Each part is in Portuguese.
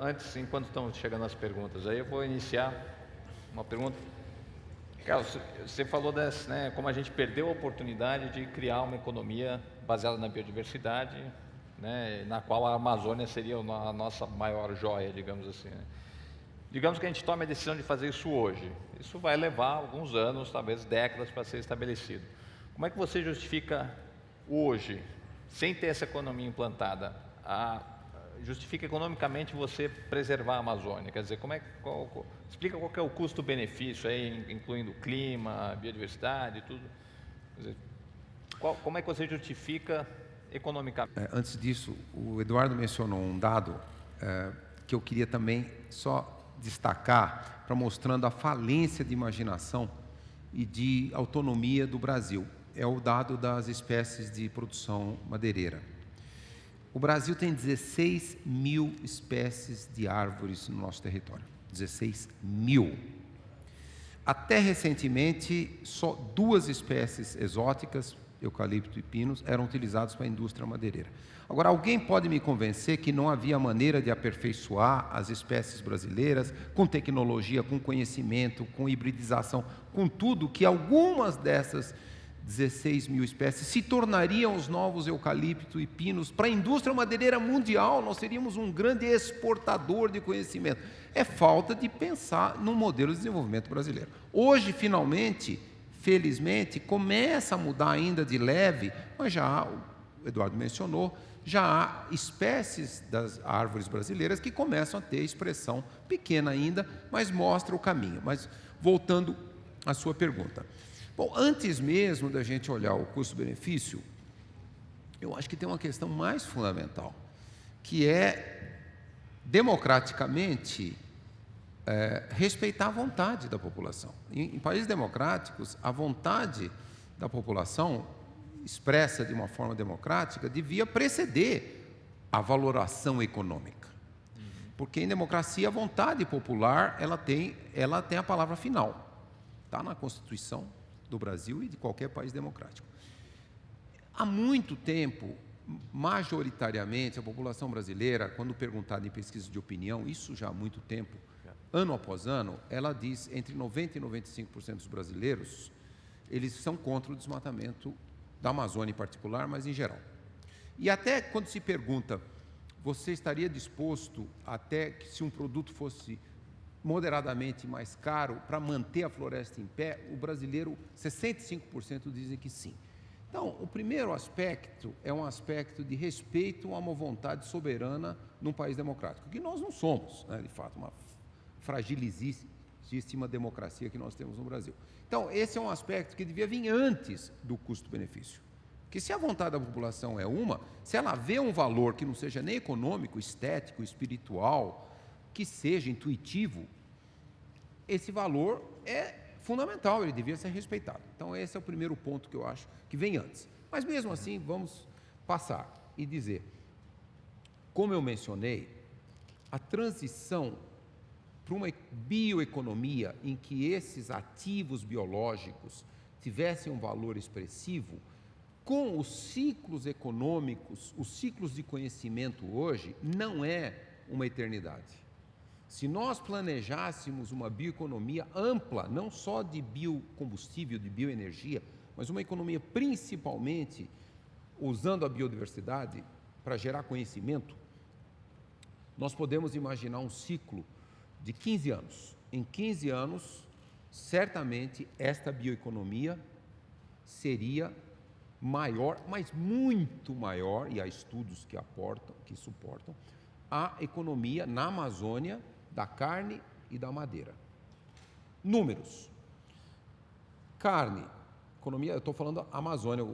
antes, enquanto estão chegando as perguntas, aí eu vou iniciar uma pergunta. Carlos, você falou né, como a gente perdeu a oportunidade de criar uma economia baseada na biodiversidade, né, na qual a Amazônia seria a nossa maior joia, digamos assim, né? Digamos que a gente tome a decisão de fazer isso hoje. Isso vai levar alguns anos, talvez décadas, para ser estabelecido. Como é que você justifica hoje, sem ter essa economia implantada, justifica economicamente você preservar a Amazônia? Quer dizer, explica qual que é o custo-benefício aí, incluindo clima, biodiversidade, tudo. Quer dizer, como é que você justifica economicamente? Antes disso, o Eduardo mencionou um dado que eu queria também só destacar, para mostrando a falência de imaginação e de autonomia do Brasil. É o dado das espécies de produção madeireira. O Brasil tem 16 mil espécies de árvores no nosso território. 16 mil. Até recentemente, só 2 espécies exóticas, eucalipto e pinos, eram utilizados para a indústria madeireira. Agora, alguém pode me convencer que não havia maneira de aperfeiçoar as espécies brasileiras com tecnologia, com conhecimento, com hibridização, com tudo, que algumas dessas 16 mil espécies se tornariam os novos eucalipto e pinos para a indústria madeireira mundial? Nós seríamos um grande exportador de conhecimento. É falta de pensar no modelo de desenvolvimento brasileiro. Hoje, finalmente, felizmente, começa a mudar ainda de leve, mas já, o Eduardo mencionou, já há espécies das árvores brasileiras que começam a ter expressão pequena ainda, mas mostra o caminho. Mas, voltando à sua pergunta. Bom, antes mesmo da gente olhar o custo-benefício, eu acho que tem uma questão mais fundamental, que é, democraticamente, respeitar a vontade da população. Em países democráticos, a vontade da população, expressa de uma forma democrática, devia preceder a valoração econômica. Porque em democracia, a vontade popular, ela tem a palavra final. Está na Constituição do Brasil e de qualquer país democrático. Há muito tempo, majoritariamente, a população brasileira, quando perguntada em pesquisa de opinião, isso já há muito tempo, ano após ano, ela diz, entre 90% e 95% dos brasileiros, eles são contra o desmatamento da Amazônia em particular, mas em geral. E até quando se pergunta, você estaria disposto, até que se um produto fosse moderadamente mais caro, para manter a floresta em pé, o brasileiro, 65% dizem que sim. Então, o primeiro aspecto é um aspecto de respeito a uma vontade soberana num país democrático, que nós não somos, né, de fato, uma fragilíssima democracia que nós temos no Brasil. Então, esse é um aspecto que devia vir antes do custo-benefício. Porque se a vontade da população é se ela vê um valor que não seja nem econômico, estético, espiritual, que seja intuitivo, esse valor é fundamental, ele devia ser respeitado. Então, esse é o primeiro ponto que eu acho que vem antes. Mas, mesmo assim, vamos passar e dizer, como eu mencionei, a transição para uma bioeconomia em que esses ativos biológicos tivessem um valor expressivo, com os ciclos econômicos, os ciclos de conhecimento hoje, não é uma eternidade. Se nós planejássemos uma bioeconomia ampla, não só de biocombustível, de bioenergia, mas uma economia principalmente usando a biodiversidade para gerar conhecimento, nós podemos imaginar um ciclo de 15 anos. Em 15 anos, certamente, esta bioeconomia seria maior, mas muito maior, e há estudos que suportam, a economia na Amazônia da carne e da madeira. Números. Carne, economia, eu estou falando Amazônia,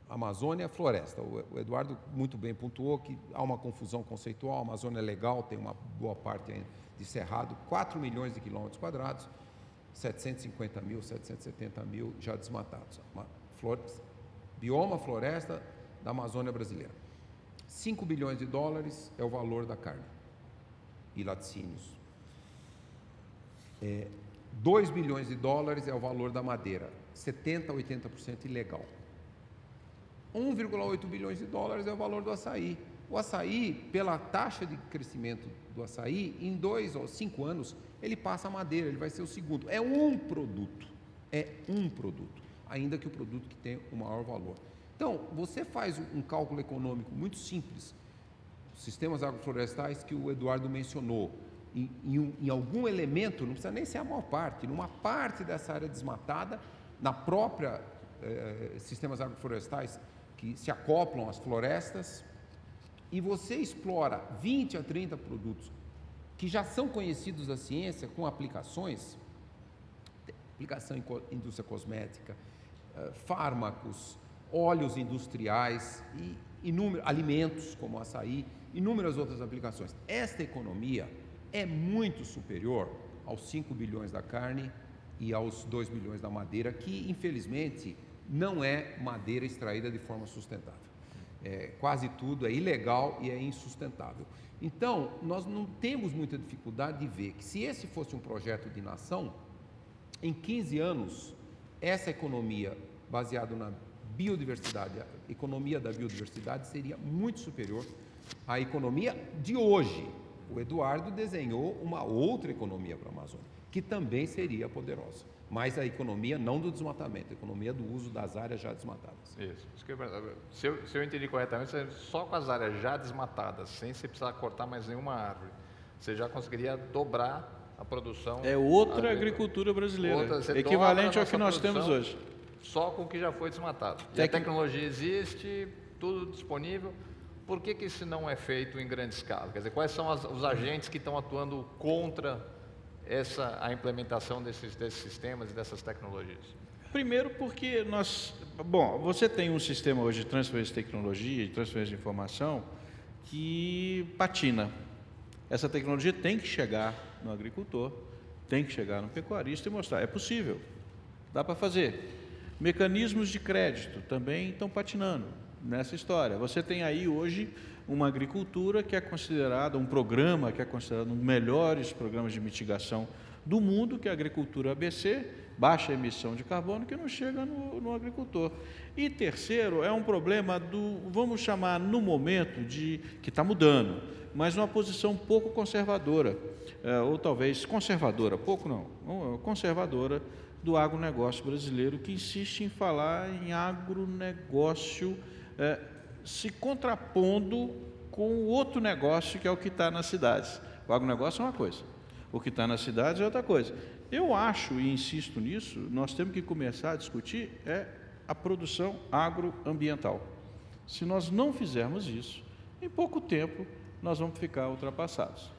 Amazônia, floresta. O Eduardo muito bem pontuou que há uma confusão conceitual, a Amazônia é legal, tem uma boa parte ainda de cerrado, 4 milhões de quilômetros quadrados, 750 mil, 770 mil já desmatados. Bioma floresta da Amazônia brasileira. 5 bilhões de dólares é o valor da carne e laticínios. 2 bilhões de dólares é o valor da madeira, 70% a 80% ilegal. 1,8 bilhões de dólares é o valor do açaí, O açaí, pela taxa de crescimento do açaí, em 2 ou 5 anos, ele passa a madeira, ele vai ser o segundo. É um produto, ainda que o produto que tem o maior valor. Então, você faz um cálculo econômico muito simples, sistemas agroflorestais que o Eduardo mencionou, em algum elemento, não precisa nem ser a maior parte, numa parte dessa área desmatada, na própria sistemas agroflorestais que se acoplam às florestas, e você explora 20 a 30 produtos que já são conhecidos da ciência com aplicações, aplicação em indústria cosmética, fármacos, óleos industriais, e alimentos como açaí, inúmeras outras aplicações. Esta economia é muito superior aos 5 bilhões da carne e aos 2 bilhões da madeira, que infelizmente não é madeira extraída de forma sustentável. Quase tudo é ilegal e é insustentável. Então, nós não temos muita dificuldade de ver que, se esse fosse um projeto de nação, em 15 anos, essa economia baseada na biodiversidade, a economia da biodiversidade seria muito superior à economia de hoje. O Eduardo desenhou uma outra economia para a Amazônia, que também seria poderosa, mas a economia não do desmatamento, a economia do uso das áreas já desmatadas. Isso. Se eu entendi corretamente, só com as áreas já desmatadas, sem você precisar cortar mais nenhuma árvore, você já conseguiria dobrar a produção. É outra agricultura brasileira, equivalente ao que nós temos hoje. Só com o que já foi desmatado. E a tecnologia existe, tudo disponível. Por que isso não é feito em grande escala? Quer dizer, quais são os agentes que estão atuando contra a implementação desses sistemas e dessas tecnologias? Primeiro porque você tem um sistema hoje de transferência de tecnologia, de transferência de informação, que patina. Essa tecnologia tem que chegar no agricultor, tem que chegar no pecuarista e mostrar, é possível, dá para fazer. Mecanismos de crédito também estão patinando nessa história. Você tem aí hoje uma agricultura que é considerada, um programa que é considerado um dos melhores programas de mitigação do mundo, que é a agricultura ABC, baixa emissão de carbono, que não chega no agricultor. E terceiro, é um problema vamos chamar no momento que está mudando, mas numa posição pouco conservadora, ou talvez conservadora, pouco não, conservadora, do agronegócio brasileiro, que insiste em falar em agronegócio se contrapondo com o outro negócio, que é o que está nas cidades. O agronegócio é uma coisa, o que está nas cidades é outra coisa. Eu acho, e insisto nisso, nós temos que começar a discutir a produção agroambiental. Se nós não fizermos isso, em pouco tempo nós vamos ficar ultrapassados.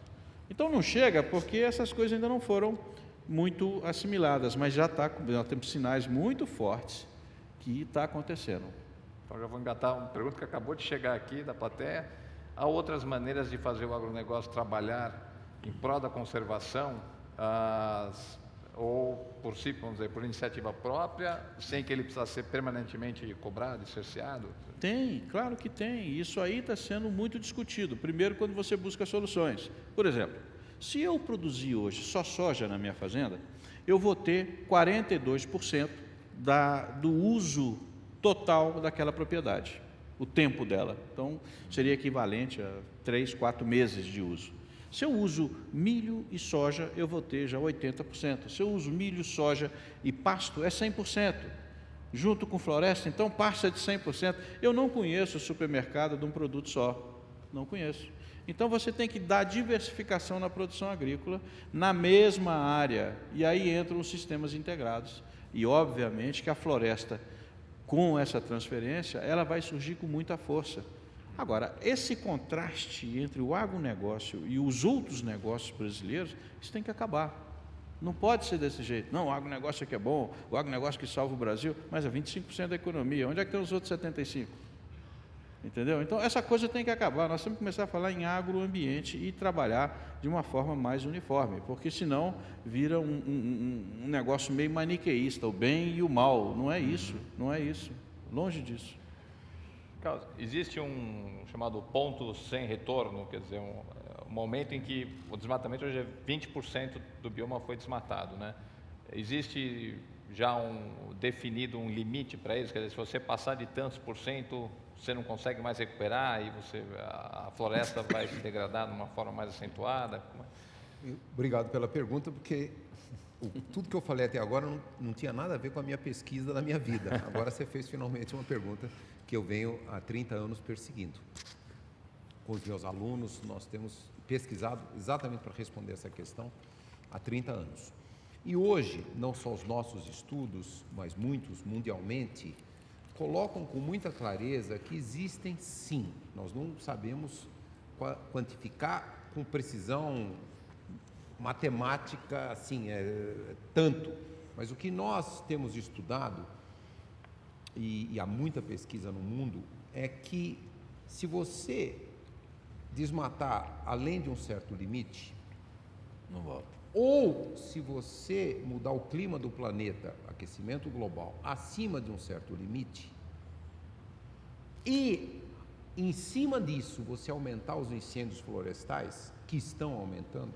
Então não chega, porque essas coisas ainda não foram muito assimiladas, mas já temos sinais muito fortes que está acontecendo. Então já vou engatar uma pergunta que acabou de chegar aqui da plateia. Há outras maneiras de fazer o agronegócio trabalhar em prol da conservação, ou por si, vamos dizer, por iniciativa própria, sem que ele precisasse ser permanentemente cobrado e cerceado? Tem, claro que tem. Isso aí está sendo muito discutido. Primeiro, quando você busca soluções. Por exemplo, se eu produzir hoje só soja na minha fazenda, eu vou ter 42% do uso total daquela propriedade, o tempo dela. Então, seria equivalente a 3, 4 meses de uso. Se eu uso milho e soja, eu vou ter já 80%. Se eu uso milho, soja e pasto, é 100%. Junto com floresta, então passa de 100%. Eu não conheço o supermercado de um produto só, não conheço. Então, você tem que dar diversificação na produção agrícola, na mesma área, e aí entram os sistemas integrados. E, obviamente, que a floresta, com essa transferência, ela vai surgir com muita força. Agora, esse contraste entre o agronegócio e os outros negócios brasileiros, isso tem que acabar. Não pode ser desse jeito. Não, o agronegócio é que é bom, o agronegócio que salva o Brasil, mas é 25% da economia. Onde é que tem os outros 75%? Entendeu? Então, essa coisa tem que acabar. Nós temos que começar a falar em agroambiente e trabalhar de uma forma mais uniforme, porque senão vira um negócio meio maniqueísta, o bem e o mal. Não é isso, não é isso. Longe disso. Carlos, existe um chamado ponto sem retorno, quer dizer, um momento em que o desmatamento hoje é 20% do bioma foi desmatado, né? Existe já definido um limite para isso? Quer dizer, se você passar de tantos por cento, você não consegue mais recuperar e a floresta vai se degradar de uma forma mais acentuada? Obrigado pela pergunta, porque tudo que eu falei até agora não tinha nada a ver com a minha pesquisa da minha vida. Agora você fez finalmente uma pergunta que eu venho há 30 anos perseguindo. Com os meus alunos, nós temos pesquisado exatamente para responder essa questão há 30 anos. E hoje, não só os nossos estudos, mas muitos mundialmente, colocam com muita clareza que existem sim, nós não sabemos quantificar com precisão matemática, assim, tanto, mas o que nós temos estudado, e há muita pesquisa no mundo, é que se você desmatar além de um certo limite, Não volta. ou se você mudar o clima do planeta, aquecimento global, acima de um certo limite, e em cima disso você aumentar os incêndios florestais, que estão aumentando,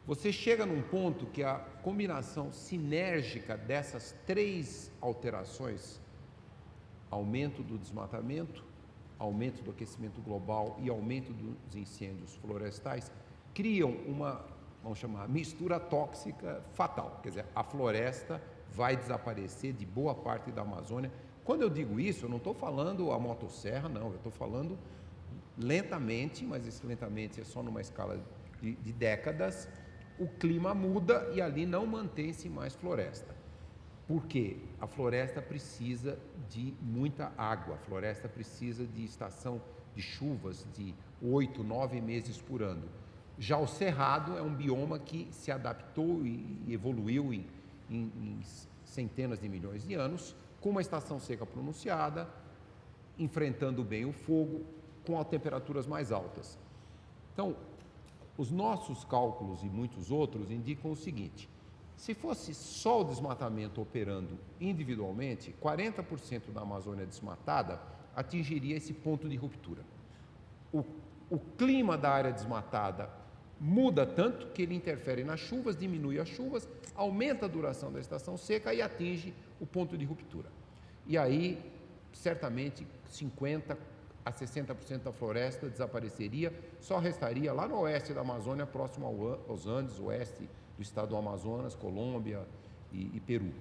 você chega num ponto que a combinação sinérgica dessas três alterações, aumento do desmatamento, aumento do aquecimento global e aumento dos incêndios florestais, criam uma, vamos chamar, mistura tóxica fatal. Quer dizer, a floresta vai desaparecer de boa parte da Amazônia. Quando eu digo isso, eu não estou falando a motosserra, não, eu estou falando lentamente, mas esse lentamente é só numa escala de décadas, o clima muda e ali não mantém-se mais floresta. Por quê? A floresta precisa de muita água, a floresta precisa de estação de chuvas de 8, 9 meses por ano. Já o cerrado é um bioma que se adaptou e evoluiu em centenas de milhões de anos, com uma estação seca pronunciada, enfrentando bem o fogo, com as temperaturas mais altas. Então, os nossos cálculos e muitos outros indicam o seguinte: se fosse só o desmatamento operando individualmente, 40% da Amazônia desmatada atingiria esse ponto de ruptura. O clima da área desmatada muda tanto que ele interfere nas chuvas, diminui as chuvas, aumenta a duração da estação seca e atinge o ponto de ruptura. E aí, certamente, 50% a 60% da floresta desapareceria, só restaria lá no oeste da Amazônia, próximo aos Andes, oeste do estado do Amazonas, Colômbia e Peru.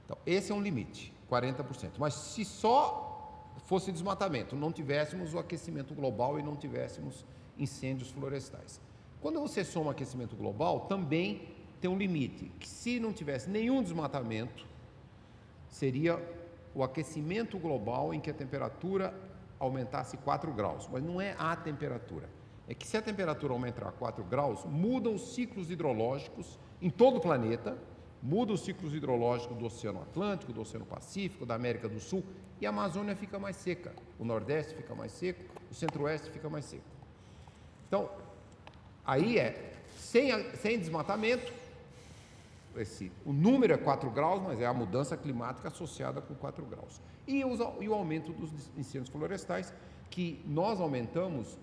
Então, esse é um limite, 40%. Mas se só fosse desmatamento, não tivéssemos o aquecimento global e não tivéssemos incêndios florestais. Quando você soma aquecimento global, também tem um limite, que se não tivesse nenhum desmatamento, seria o aquecimento global em que a temperatura aumentasse 4 graus, mas não é a temperatura. É que se a temperatura aumentar 4 graus, mudam os ciclos hidrológicos em todo o planeta, muda os ciclos hidrológicos do Oceano Atlântico, do Oceano Pacífico, da América do Sul, e a Amazônia fica mais seca, o Nordeste fica mais seco, o Centro-Oeste fica mais seco. Então, aí sem desmatamento, o número é 4 graus, mas é a mudança climática associada com 4 graus. E o aumento dos incêndios florestais, que nós aumentamos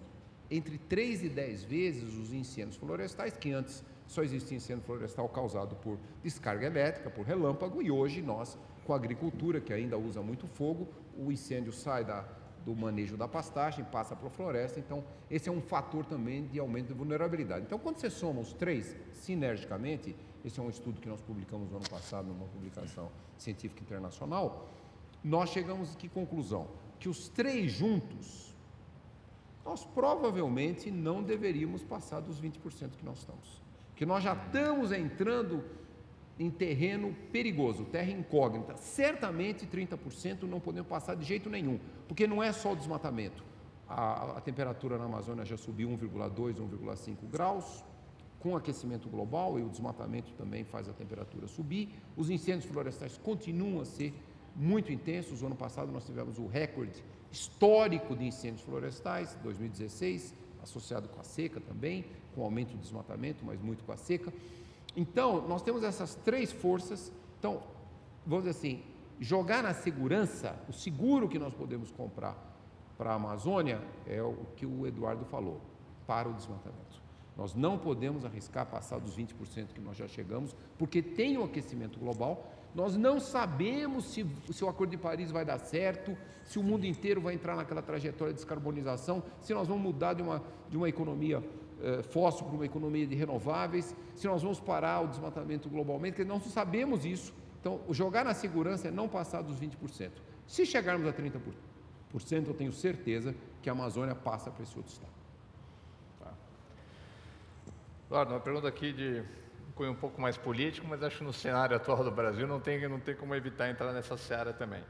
entre 3 e 10 vezes os incêndios florestais, que antes só existia incêndio florestal causado por descarga elétrica, por relâmpago, e hoje nós, com a agricultura, que ainda usa muito fogo, o incêndio sai do manejo da pastagem, passa para a floresta, então esse é um fator também de aumento de vulnerabilidade. Então, quando você soma os três sinergicamente, esse é um estudo que nós publicamos no ano passado numa publicação científica internacional, nós chegamos a que conclusão? Que os três juntos, nós provavelmente não deveríamos passar dos 20% que nós estamos. Que nós já estamos entrando em terreno perigoso, terra incógnita. Certamente 30% não podemos passar de jeito nenhum, porque não é só o desmatamento. A temperatura na Amazônia já subiu 1,2, 1,5 graus, com o aquecimento global, e o desmatamento também faz a temperatura subir. Os incêndios florestais continuam a ser muito intensos. O ano passado nós tivemos o recorde histórico de incêndios florestais, 2016, associado com a seca também, com o aumento do desmatamento, mas muito com a seca. Então, nós temos essas três forças. Então, vamos dizer assim, jogar na segurança, o seguro que nós podemos comprar para a Amazônia é o que o Eduardo falou, para o desmatamento. Nós não podemos arriscar passar dos 20% que nós já chegamos, porque tem um aquecimento global Nós não sabemos se o Acordo de Paris vai dar certo, se o mundo inteiro vai entrar naquela trajetória de descarbonização, se nós vamos mudar de uma economia fóssil para uma economia de renováveis, se nós vamos parar o desmatamento globalmente, nós não sabemos isso. Então, jogar na segurança é não passar dos 20%. Se chegarmos a 30%, eu tenho certeza que a Amazônia passa para esse outro estado. Tá. Eduardo, uma pergunta aqui de cunho um pouco mais político, mas acho que no cenário atual do Brasil não tem como evitar entrar nessa seara também.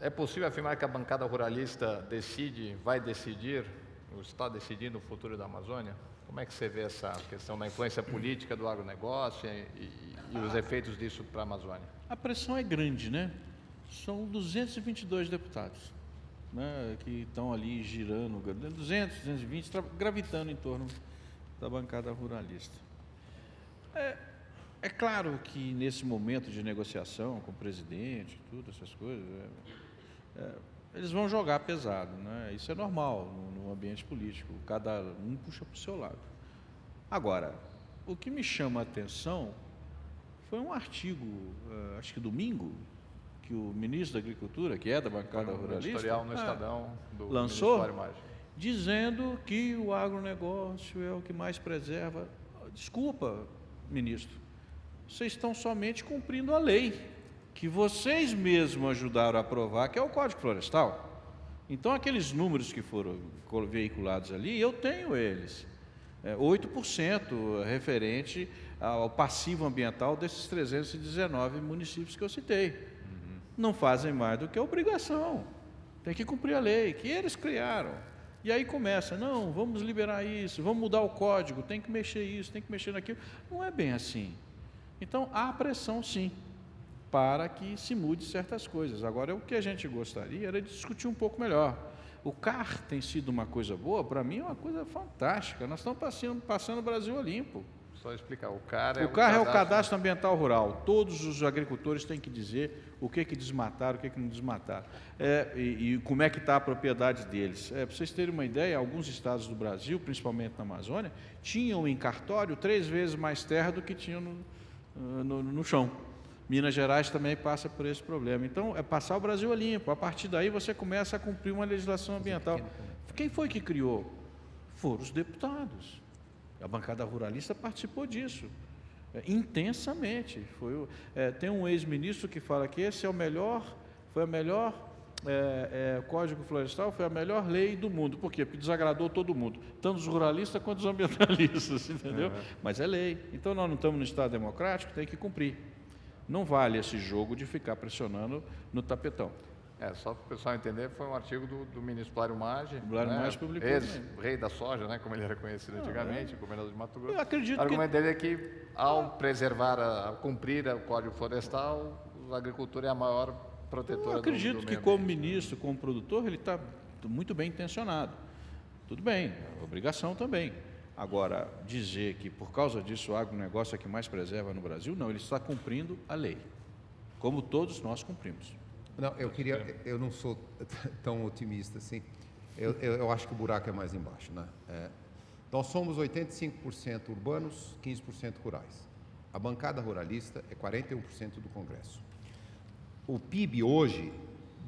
É possível afirmar que a bancada ruralista vai decidir, ou está decidindo o futuro da Amazônia? Como é que você vê essa questão da influência política do agronegócio e os efeitos disso para a Amazônia? A pressão é grande, né? São 222 deputados, né, que estão ali girando, 200, 220, gravitando em torno da bancada ruralista. É claro que nesse momento de negociação com o presidente, tudo essas coisas, eles vão jogar pesado, né? Isso é normal no ambiente político, cada um puxa para o seu lado. Agora, o que me chama a atenção foi um artigo, acho que domingo, que o ministro da Agricultura, que é da bancada ruralista, editorial no Estadão do lançou, dizendo que o agronegócio é o que mais preserva. Desculpa, ministro, vocês estão somente cumprindo a lei, que vocês mesmos ajudaram a aprovar, que é o Código Florestal. Então, aqueles números que foram veiculados ali, eu tenho eles. 8% referente ao passivo ambiental desses 319 municípios que eu citei. Não fazem mais do que a obrigação. Tem que cumprir a lei, que eles criaram. E aí começa, não, vamos liberar isso, vamos mudar o código, tem que mexer isso, tem que mexer naquilo. Não é bem assim. Então, há pressão, sim, para que se mude certas coisas. Agora, o que a gente gostaria era de discutir um pouco melhor. O CAR tem sido uma coisa boa, para mim é uma coisa fantástica. Nós estamos passando o Brasil a limpo. Só explicar, o CAR é o Cadastro Ambiental Rural. Todos os agricultores têm que dizer o que desmataram, o que não desmataram. E como é que está a propriedade deles. Para vocês terem uma ideia, alguns estados do Brasil, principalmente na Amazônia, tinham em cartório 3 vezes mais terra do que tinham no chão. Minas Gerais também passa por esse problema. Então, é passar o Brasil a limpo. A partir daí, você começa a cumprir uma legislação ambiental. Quem foi que criou? Foram os deputados. A bancada ruralista participou disso, intensamente. Tem um ex-ministro que fala que esse o Código Florestal foi a melhor lei do mundo. Por quê? Porque desagradou todo mundo, tanto os ruralistas quanto os ambientalistas, entendeu? Mas é lei. Então, nós não estamos no Estado democrático, tem que cumprir. Não vale esse jogo de ficar pressionando no tapetão. Só para o pessoal entender, foi um artigo do ministro Plário Maggi, publicou ex-rei da soja, né, como ele era conhecido antigamente, governador de Mato Grosso. Eu acredito o argumento dele é que, ao cumprir o Código Florestal, a agricultura é a maior protetora do meio ambiente. Eu acredito que, como ministro, como produtor, ele está muito bem intencionado. Tudo bem, é obrigação também. Agora, dizer que, por causa disso, o agronegócio é que mais preserva no Brasil, não, ele está cumprindo a lei, como todos nós cumprimos. Não, eu não sou tão otimista assim. Eu acho que o buraco é mais embaixo, né? Nós somos 85% urbanos, 15% rurais. A bancada ruralista é 41% do Congresso. O PIB hoje,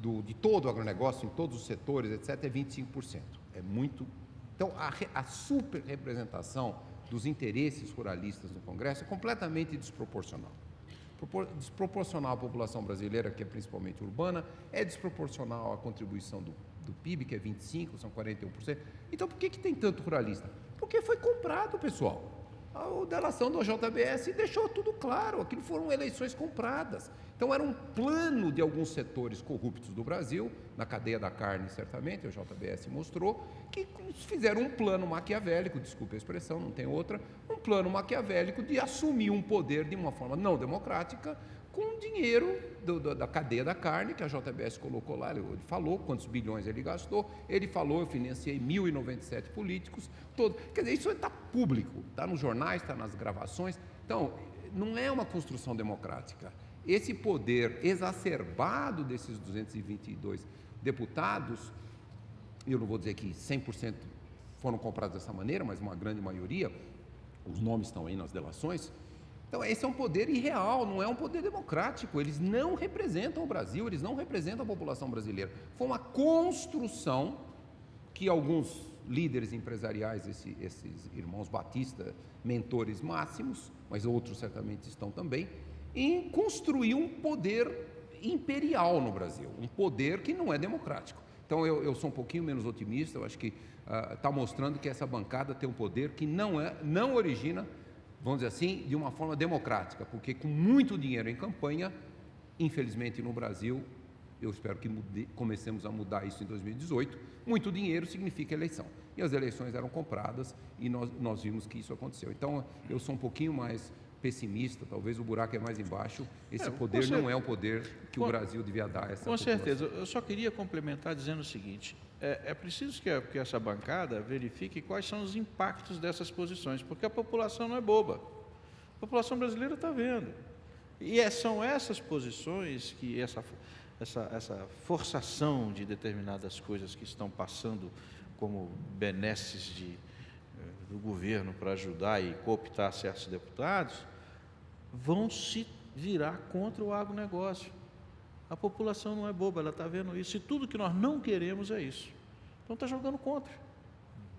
de todo o agronegócio, em todos os setores, etc., é 25%. É muito. Então, a super representação dos interesses ruralistas no Congresso é completamente desproporcional. Desproporcional à população brasileira, que é principalmente urbana, é desproporcional à contribuição do PIB, que é 25%, são 41%. Então, por que tem tanto ruralista? Porque foi comprado, pessoal. A delação do JBS deixou tudo claro, aquilo foram eleições compradas. Então, era um plano de alguns setores corruptos do Brasil, na cadeia da carne, certamente, o JBS mostrou, que fizeram um plano maquiavélico, desculpe a expressão, não tem outra, um plano maquiavélico de assumir um poder de uma forma não democrática, com dinheiro da cadeia da carne, que a JBS colocou lá, ele falou quantos bilhões ele gastou, ele falou, eu financiei 1.097 políticos, quer dizer, isso está público, está nos jornais, está nas gravações, então, não é uma construção democrática. Esse poder exacerbado desses 222 deputados, eu não vou dizer que 100% foram comprados dessa maneira, mas uma grande maioria, os nomes estão aí nas delações, Então, esse é um poder irreal, não é um poder democrático. Eles não representam o Brasil, eles não representam a população brasileira. Foi uma construção que alguns líderes empresariais, esses irmãos Batista, mentores máximos, mas outros certamente estão também, em construir um poder imperial no Brasil, um poder que não é democrático. Então, eu sou um pouquinho menos otimista, eu acho que está mostrando que essa bancada tem um poder que não origina, vamos dizer assim, de uma forma democrática, porque com muito dinheiro em campanha, infelizmente no Brasil, eu espero que comecemos a mudar isso em 2018, muito dinheiro significa eleição. E as eleições eram compradas e nós vimos que isso aconteceu. Então, eu sou um pouquinho mais pessimista, talvez o buraco é mais embaixo, esse poder não é um poder que o Brasil devia dar a essa população. Com certeza, eu só queria complementar dizendo o seguinte, é preciso que essa bancada verifique quais são os impactos dessas posições, porque a população não é boba, a população brasileira está vendo, e são essas posições que essa forçação de determinadas coisas que estão passando como benesses do governo para ajudar e cooptar certos deputados, vão se virar contra o agronegócio. A população não é boba, ela está vendo isso, e tudo que nós não queremos é isso. Então está jogando contra,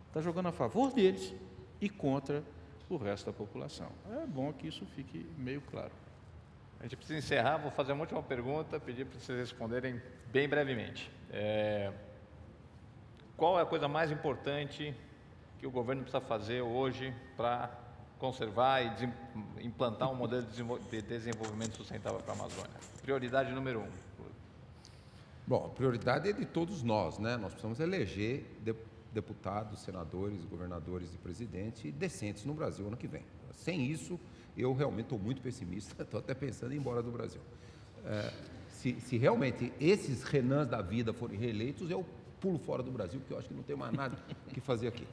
está jogando a favor deles e contra o resto da população. É bom que isso fique meio claro. A gente precisa encerrar, vou fazer uma última pergunta, pedir para vocês responderem bem brevemente. Qual é a coisa mais importante que o governo precisa fazer hoje para conservar e implantar um modelo de desenvolvimento sustentável para a Amazônia? Prioridade número 1. Bom, a prioridade é de todos nós, né? Nós precisamos eleger deputados, senadores, governadores e presidente decentes no Brasil ano que vem. Sem isso, eu realmente estou muito pessimista, estou até pensando em ir embora do Brasil. Se realmente esses Renans da vida forem reeleitos, eu pulo fora do Brasil, porque eu acho que não tem mais nada o que fazer aqui.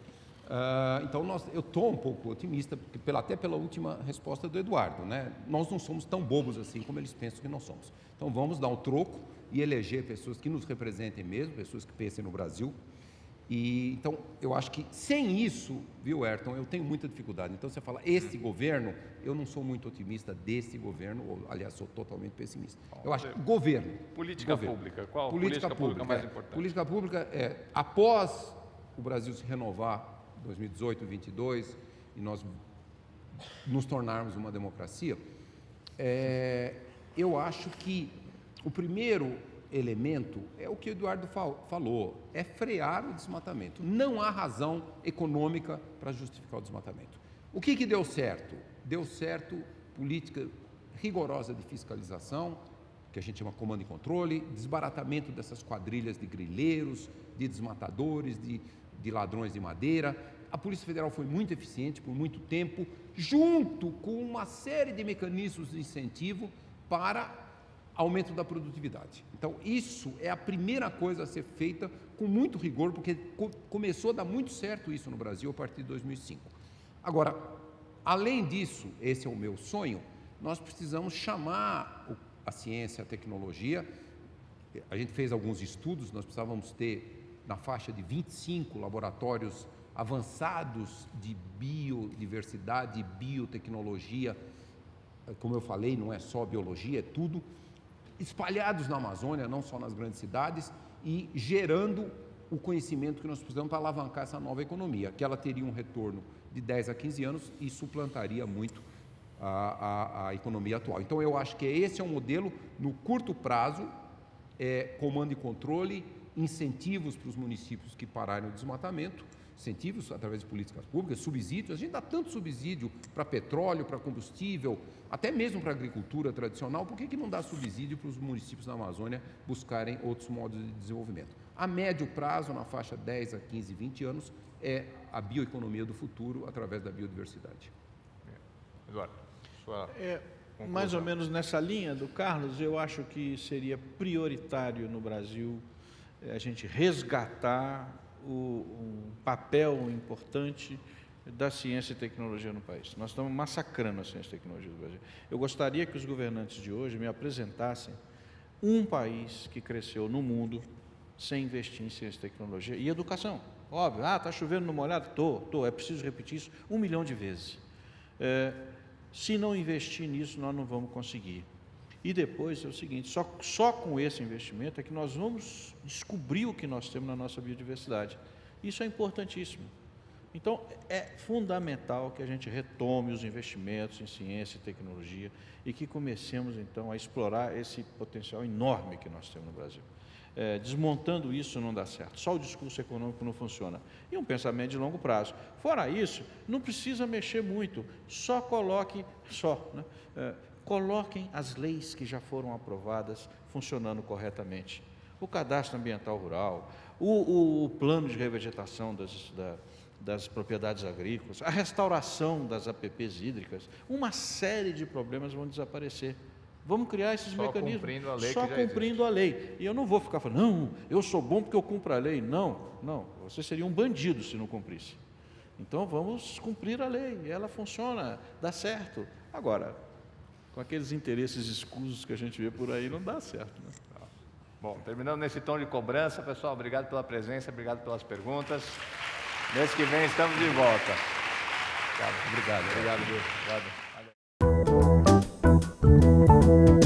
Então, eu estou um pouco otimista, até pela última resposta do Eduardo, né? Nós não somos tão bobos assim como eles pensam que nós somos. Então, vamos dar um troco e eleger pessoas que nos representem mesmo, pessoas que pensem no Brasil. Então, eu acho que sem isso, viu, Ayrton, eu tenho muita dificuldade. Então, você fala, esse governo, eu não sou muito otimista desse governo, ou, aliás, sou totalmente pessimista. Eu acho que governo. Política pública, qual política pública mais importante? Política pública após o Brasil se renovar, 2018, 2022, e nós nos tornarmos uma democracia, eu acho que o primeiro elemento é o que o Eduardo falou, é frear o desmatamento. Não há razão econômica para justificar o desmatamento. O que deu certo? Deu certo política rigorosa de fiscalização, que a gente chama comando e controle, desbaratamento dessas quadrilhas de grileiros, de desmatadores, de ladrões de madeira. A Polícia Federal foi muito eficiente por muito tempo, junto com uma série de mecanismos de incentivo para aumento da produtividade. Então, isso é a primeira coisa a ser feita com muito rigor, porque começou a dar muito certo isso no Brasil a partir de 2005. Agora, além disso, esse é o meu sonho, nós precisamos chamar a ciência, a tecnologia. A gente fez alguns estudos, nós precisávamos ter na faixa de 25 laboratórios avançados de biodiversidade e biotecnologia. Como eu falei, não é só biologia, é tudo, espalhados na Amazônia, não só nas grandes cidades, e gerando o conhecimento que nós precisamos para alavancar essa nova economia, que ela teria um retorno de 10 a 15 anos e suplantaria muito a economia atual. Então, eu acho que esse é um modelo, no curto prazo, comando e controle, incentivos para os municípios que pararem o desmatamento, incentivos através de políticas públicas, subsídios. A gente dá tanto subsídio para petróleo, para combustível, até mesmo para a agricultura tradicional. Por que não dá subsídio para os municípios da Amazônia buscarem outros modos de desenvolvimento? A médio prazo, na faixa 10 a 15, 20 anos, é a bioeconomia do futuro através da biodiversidade. Eduardo, sua conclusão. Mais ou menos nessa linha do Carlos, eu acho que seria prioritário no Brasil a gente resgatar um papel importante da ciência e tecnologia no país. Nós estamos massacrando a ciência e tecnologia do Brasil. Eu gostaria que os governantes de hoje me apresentassem um país que cresceu no mundo sem investir em ciência e tecnologia e educação. Óbvio, está chovendo no molhado? É preciso repetir isso 1 milhão de vezes. Se não investir nisso, nós não vamos conseguir. E depois é o seguinte, só com esse investimento é que nós vamos descobrir o que nós temos na nossa biodiversidade. Isso é importantíssimo. Então, é fundamental que a gente retome os investimentos em ciência e tecnologia e que comecemos, então, a explorar esse potencial enorme que nós temos no Brasil. Desmontando isso não dá certo, só o discurso econômico não funciona. E um pensamento de longo prazo. Fora isso, não precisa mexer muito, coloquem as leis que já foram aprovadas funcionando corretamente. O cadastro ambiental rural, o plano de revegetação das propriedades agrícolas, a restauração das APPs hídricas, uma série de problemas vão desaparecer. Vamos criar esses mecanismos. Cumprindo a lei só que já cumprindo a lei. E eu não vou ficar falando, não, eu sou bom porque eu cumpro a lei. Não, você seria um bandido se não cumprisse. Então vamos cumprir a lei, ela funciona, dá certo. Agora, com aqueles interesses escusos que a gente vê por aí, não dá certo, né? Bom, terminando nesse tom de cobrança, pessoal, obrigado pela presença, obrigado pelas perguntas. Mês que vem estamos de volta. Obrigado, viu? Obrigado.